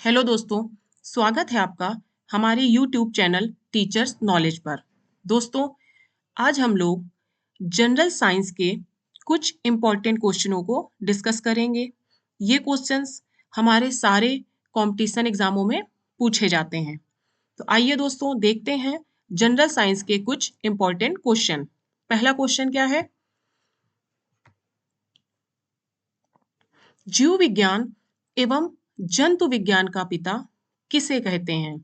Hello दोस्तों, स्वागत है आपका हमारे यूट्यूब चैनल टीचर्स नॉलेज पर। दोस्तों, आज हम लोग जनरल साइंस के कुछ इम्पोर्टेंट क्वेश्चनों को डिस्कस करेंगे। ये क्वेश्चंस हमारे सारे कंपटीशन एग्जामों में पूछे जाते हैं। तो आइए दोस्तों देखते हैं जनरल साइंस के कुछ इम्पोर्टेंट क्वेश्चन। पहला क्वेश्चन क्या है? जीव विज्ञान एवं जंतु विज्ञान का पिता किसे कहते हैं?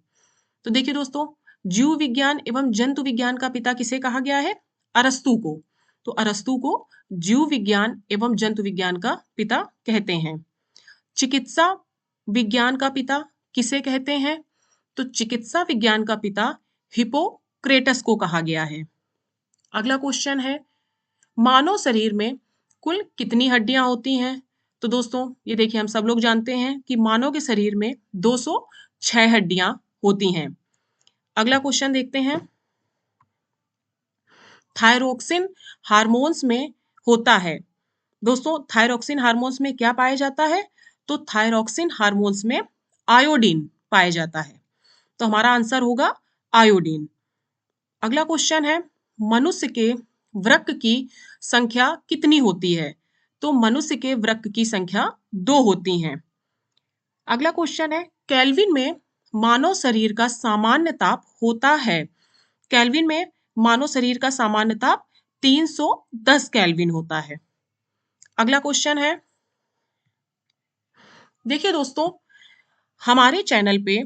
तो देखिए दोस्तों, जीव विज्ञान एवं जंतु विज्ञान का पिता किसे कहा गया है? अरस्तू को। तो अरस्तू को जीव विज्ञान एवं जंतु विज्ञान का पिता कहते हैं। चिकित्सा विज्ञान का पिता किसे कहते हैं? तो चिकित्सा विज्ञान का पिता हिपोक्रेटस को कहा गया है। अगला क्वेश्चन है, मानव शरीर में कुल कितनी हड्डियां होती हैं? तो दोस्तों ये देखिए, हम सब लोग जानते हैं कि मानव के शरीर में 206 हड्डियां होती हैं। अगला क्वेश्चन देखते हैं, थायरोक्सिन हार्मोन्स में होता है। दोस्तों थायरोक्सिन हार्मोन्स में क्या पाया जाता है? तो थायरोक्सिन हार्मोन्स में आयोडीन पाया जाता है। तो हमारा आंसर होगा आयोडीन। अगला क्वेश्चन है, मनुष्य के वृक्क की संख्या कितनी होती है? तो मनुष्य के वृक्क की संख्या 2 होती हैं। अगला क्वेश्चन है, केल्विन में मानव शरीर का सामान्य ताप होता है। केल्विन में मानव शरीर का सामान्य ताप 310 केल्विन होता है। अगला क्वेश्चन है, देखिए दोस्तों, हमारे चैनल पे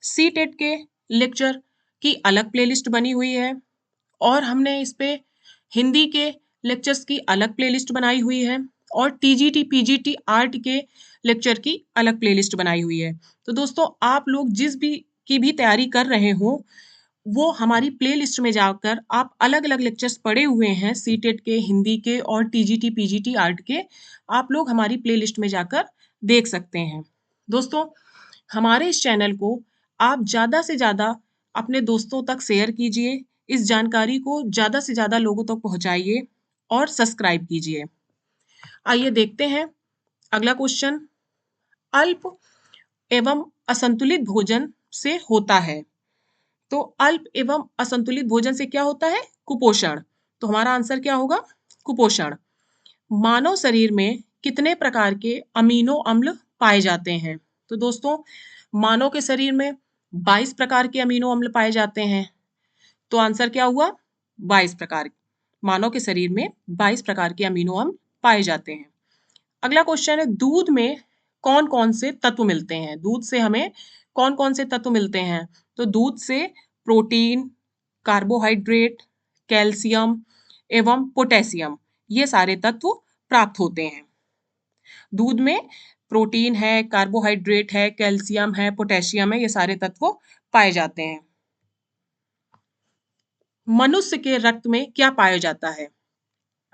सी टेट के लेक्चर की अलग प्लेलिस्ट बनी हुई है और हमने इस पे हिंदी के लेक्चर्स की अलग प्लेलिस्ट बनाई हुई है और टीजीटी पीजीटी आर्ट के लेक्चर की अलग प्लेलिस्ट बनाई हुई है। तो दोस्तों आप लोग जिस भी की भी तैयारी कर रहे हो, वो हमारी प्लेलिस्ट में जाकर आप अलग अलग लेक्चर्स पढ़े हुए हैं सी टेट के, हिंदी के और टीजीटी पीजीटी आर्ट के, आप लोग हमारी प्लेलिस्ट में जाकर देख सकते हैं। दोस्तों हमारे इस चैनल को आप ज़्यादा से ज़्यादा अपने दोस्तों तक शेयर कीजिए, इस जानकारी को ज़्यादा से ज़्यादा लोगों तक पहुंचाइए और सब्सक्राइब कीजिए। आइए देखते हैं अगला क्वेश्चन, अल्प एवं असंतुलित भोजन से होता है। तो अल्प एवं असंतुलित भोजन से क्या होता है? कुपोषण। तो हमारा आंसर क्या होगा? कुपोषण। मानव शरीर में कितने प्रकार के अमीनो अम्ल पाए जाते हैं? तो दोस्तों मानव के शरीर में 22 प्रकार के अमीनो अम्ल पाए जाते हैं। तो आंसर क्या हुआ? 22 प्रकार। मानव के शरीर में 22 प्रकार के अमीनो अम्ल पाए जाते हैं। अगला क्वेश्चन है, दूध में कौन कौन से तत्व मिलते हैं? दूध से हमें कौन कौन से तत्व मिलते हैं? तो दूध से प्रोटीन, कार्बोहाइड्रेट, कैल्शियम एवं पोटेशियम, ये सारे तत्व प्राप्त होते हैं। दूध में प्रोटीन है, कार्बोहाइड्रेट है, कैल्शियम है, पोटेशियम है, ये सारे तत्व पाए जाते हैं। मनुष्य के रक्त में क्या पाया जाता है?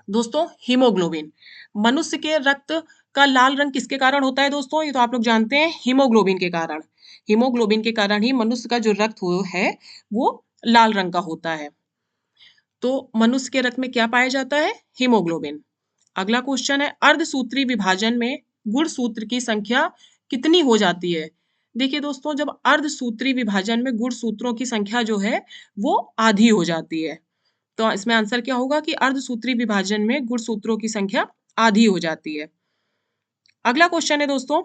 दोस्तों हीमोग्लोबिन। मनुष्य के रक्त का लाल रंग किसके कारण होता है दोस्तों? ये तो आप लोग जानते हैं, हीमोग्लोबिन के कारण। हीमोग्लोबिन के कारण ही मनुष्य का जो रक्त है वो लाल रंग का होता है। तो मनुष्य के रक्त में क्या पाया जाता है? हीमोग्लोबिन। अगला क्वेश्चन है, अर्धसूत्री विभाजन में गुणसूत्र की संख्या कितनी हो जाती है? देखिए दोस्तों, जब अर्धसूत्री विभाजन में गुणसूत्रों की संख्या जो है वो आधी हो जाती है। तो इसमें आंसर क्या होगा कि अर्धसूत्री विभाजन में गुणसूत्रों की संख्या आधी हो जाती है। अगला क्वेश्चन है दोस्तों,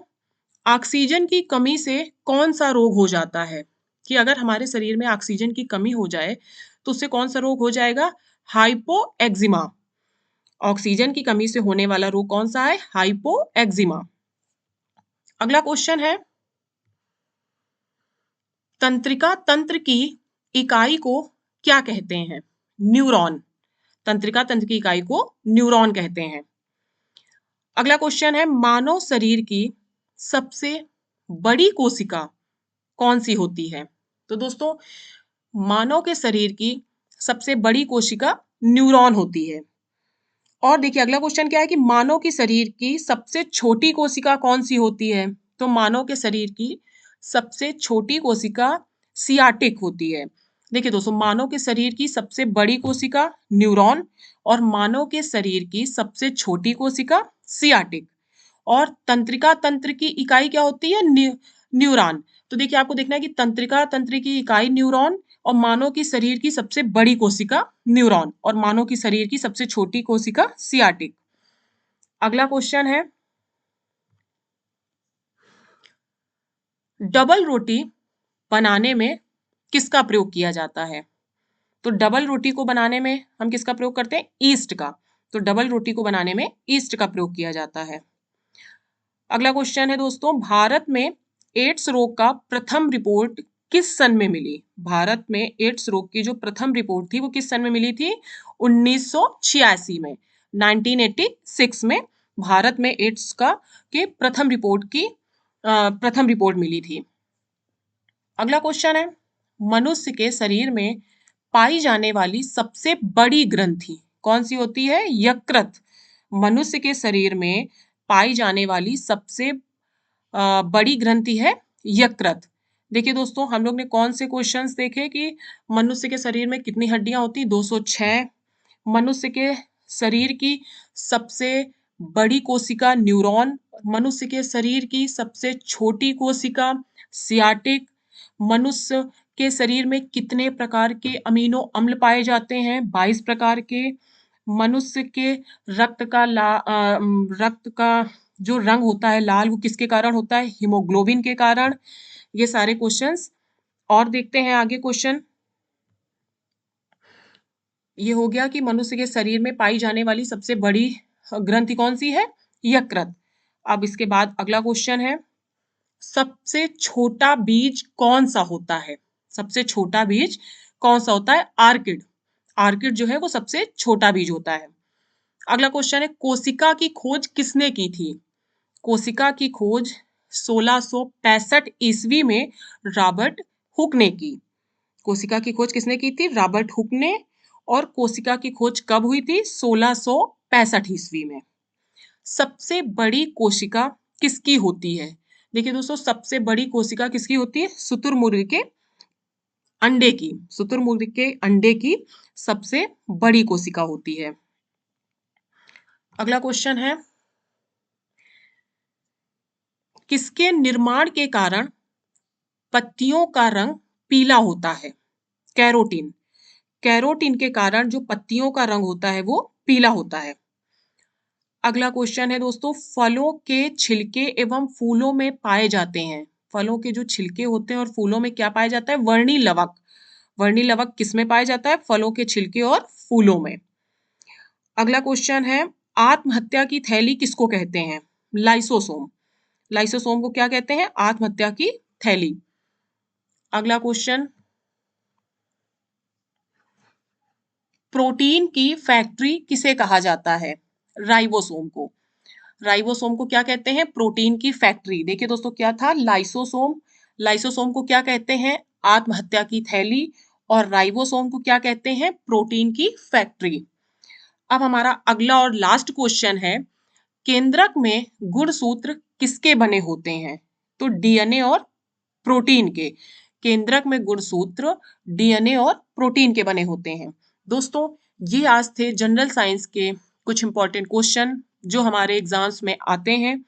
ऑक्सीजन की कमी से कौन सा रोग हो जाता है? कि अगर हमारे शरीर में ऑक्सीजन की कमी हो जाए तो उससे कौन सा रोग हो जाएगा? हाइपोएक्जिमा। ऑक्सीजन की कमी से होने वाला रोग कौन सा है? हाइपोएक्जिमा। अगला क्वेश्चन है, तंत्रिका तंत्र की इकाई को क्या कहते हैं? न्यूरॉन। तंत्रिका तंत्र की इकाई को न्यूरॉन कहते हैं। अगला क्वेश्चन है, मानव शरीर की सबसे बड़ी कोशिका कौन सी होती है? तो दोस्तों मानव के शरीर की सबसे बड़ी कोशिका न्यूरॉन होती है। और देखिए अगला क्वेश्चन क्या है कि मानव के शरीर की सबसे छोटी कोशिका कौन सी होती है? तो मानव के शरीर की सबसे छोटी कोशिका सियाटिक होती है। देखिए दोस्तों, मानव के शरीर की सबसे बड़ी कोशिका न्यूरॉन और मानव के शरीर की सबसे छोटी कोशिका सियाटिक। और तंत्रिका तंत्र की इकाई क्या होती है? न्यूरॉन। तो देखिए आपको देखना है कि तंत्रिका तंत्र की इकाई न्यूरॉन और मानव की शरीर की सबसे बड़ी कोशिका न्यूरॉन और मानव की शरीर की सबसे छोटी कोशिका सियाटिक। अगला क्वेश्चन है, डबल रोटी बनाने में किसका प्रयोग किया जाता है? तो डबल रोटी को बनाने में हम किसका प्रयोग करते हैं? ईस्ट का। तो डबल रोटी को बनाने में ईस्ट का प्रयोग किया जाता है। अगला क्वेश्चन है दोस्तों, भारत में एड्स रोग का प्रथम रिपोर्ट किस सन में मिली? भारत में एड्स रोग की जो प्रथम रिपोर्ट थी वो किस सन में मिली थी? 1986 में, 1986 में भारत में एड्स का के प्रथम रिपोर्ट मिली थी। अगला क्वेश्चन है, मनुष्य के शरीर में पाई जाने वाली सबसे बड़ी ग्रंथि कौन सी होती है? यकृत। मनुष्य के शरीर में पाई जाने वाली सबसे बड़ी ग्रंथि है यकृत। देखिए दोस्तों, हम लोग ने कौन से क्वेश्चंस देखे कि मनुष्य के शरीर में कितनी हड्डियां होती? 206। मनुष्य के शरीर की सबसे बड़ी कोशिका न्यूरॉन, मनुष्य के शरीर की सबसे छोटी कोशिका सियाटिक, मनुष्य के शरीर में कितने प्रकार के अमीनो अम्ल पाए जाते हैं? 22 प्रकार के। मनुष्य के रक्त का जो रंग होता है लाल, वो किसके कारण होता है? हीमोग्लोबिन के कारण। ये सारे क्वेश्चंस। और देखते हैं आगे क्वेश्चन। ये हो गया कि मनुष्य के शरीर में पाई जाने वाली सबसे बड़ी ग्रंथि कौन सी है? यकृत। अब इसके बाद अगला क्वेश्चन है, सबसे छोटा बीज कौन सा होता है? सबसे छोटा बीज कौन सा होता है? आर्किड। आर्किड जो है वो सबसे छोटा बीज होता है। अगला क्वेश्चन है, कोशिका की खोज किसने की थी? कोशिका की खोज 1665 ईस्वी में रॉबर्ट हुक ने की। कोशिका की खोज किसने की थी? रॉबर्ट हुक ने। और कोशिका की खोज कब हुई थी? 1665 ईस्वी में। सबसे बड़ी कोशिका किसकी होती है? देखिए दोस्तों, सबसे बड़ी कोशिका किसकी होती है? शुतुरमुर्ग के अंडे की। शुतुरमुर्ग के अंडे की सबसे बड़ी कोशिका होती है। अगला क्वेश्चन है, किसके निर्माण के कारण पत्तियों का रंग पीला होता है? कैरोटीन। कैरोटीन के कारण जो पत्तियों का रंग होता है वो पीला होता है। अगला क्वेश्चन है दोस्तों, फलों के छिलके एवं फूलों में पाए जाते हैं। फलों के जो छिलके होते हैं और फूलों में क्या पाया जाता है? वर्णी लवक। वर्णी लवक किस में पाया जाता है? फलों के छिलके और फूलों में। अगला क्वेश्चन है, आत्महत्या की थैली किसको कहते हैं? लाइसोसोम। लाइसोसोम को क्या कहते हैं? आत्महत्या की थैली। अगला क्वेश्चन, प्रोटीन की फैक्ट्री किसे कहा जाता है? राइबोसोम को। राइबोसोम को क्या कहते हैं? प्रोटीन की फैक्ट्री। देखिए दोस्तों, क्या था? लाइसोसोम। लाइसोसोम को क्या कहते हैं? आत्महत्या की थैली। और राइबोसोम को क्या कहते हैं? प्रोटीन की फैक्ट्री। अब हमारा अगला और लास्ट क्वेश्चन है, केंद्रक में गुणसूत्र किसके बने होते हैं? तो डीएनए और प्रोटीन के। केंद्रक में गुणसूत्र डीएनए और प्रोटीन के बने होते हैं। दोस्तों, ये आज थे जनरल साइंस के कुछ इंपॉर्टेंट क्वेश्चन जो हमारे एग्जाम्स में आते हैं।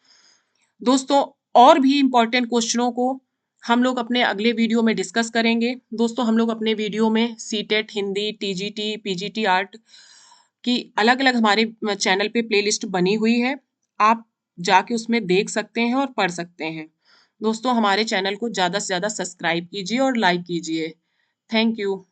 दोस्तों, और भी इंपॉर्टेंट क्वेश्चनों को हम लोग अपने अगले वीडियो में डिस्कस करेंगे। दोस्तों, हम लोग अपने वीडियो में CTET Hindi, TGT, PGT art की अलग अलग हमारे चैनल पे प्लेलिस्ट बनी हुई है। आप जाके उसमें देख सकते हैं और पढ़ सकते हैं। दोस्तों, हमारे चैनल को ज़्यादा से ज़्यादा सब्सक्राइब कीजिए और लाइक कीजिए। Thank you.